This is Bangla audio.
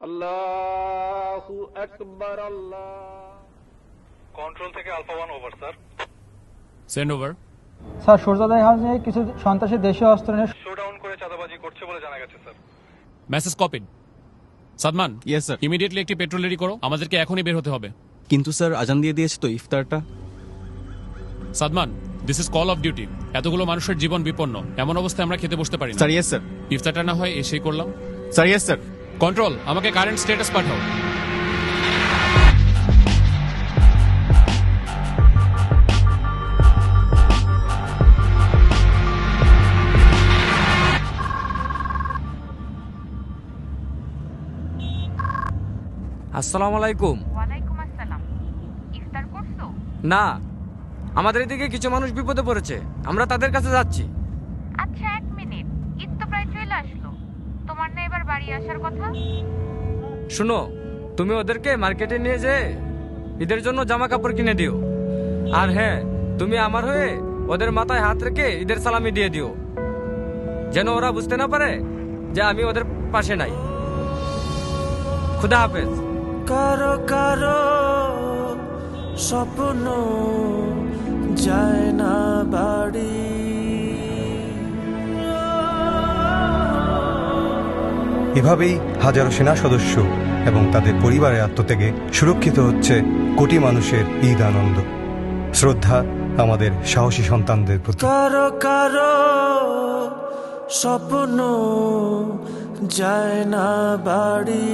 আল্লাহু আকবার। আল্লাহ। কন্ট্রোল থেকে alpha 1 over sir. Send over. Sir সূর্যোদয় হাউসে কিছু সন্ত্রাসী দেশীয় অস্ত্র নিয়ে শোডাউন করে চাঁদাবাজি করছে বলে জানা গেছে sir. Message copied. Sadman, yes sir. Immediately একটি পেট্রোল রেডি করো, আমাদেরকে এখনই বের হতে হবে। কিন্তু স্যার আজান দিয়ে দিয়েছে তো ইফতারটা। Sadman, this is call of duty. এতগুলো মানুষের জীবন বিপন্ন, এমন অবস্থায় আমরা খেতে বসতে পারি না। Sir yes sir. ইফতারটা না হয় এসেই করলাম। Sir yes sir. কন্ট্রোল, আমাকে কারেন্ট স্ট্যাটাস পাঠাও। আসসালামু আলাইকুম। ওয়ালাইকুম আসসালাম। ইফতার করছো? না, আমাদের এদিকে কিছু মানুষ বিপদে পড়েছে, আমরা তাদের কাছে যাচ্ছি। আচ্ছা, 1 মিনিট, ঈদ তো প্রায় চলে আসলো, তোমার না এবার বাড়ি আসার কথা? শুনো, তুমি ওদেরকে মার্কেটে নিয়ে যেয়ে ঈদের জন্য জামা কাপড় কিনে দিও। আর হ্যাঁ, তুমি আমার হয়ে ওদের মাথায় হাত রেখে ঈদের সালামি দিয়ে দিও, যেন ওরা বুঝতে না পারে যে আমি ওদের পাশে নাই। খুদা হাফেজ। কারো কারো স্বপ্ন যায় না বাড়ি, এভাবেই হাজারো সেনা সদস্য এবং তাদের পরিবারের আত্মত্যাগে সুরক্ষিত হচ্ছে কোটি মানুষের ঈদ আনন্দ। শ্রদ্ধা আমাদের সাহসী সন্তানদের প্রতি। কারো কারো স্বপ্ন যায় না বাড়ি।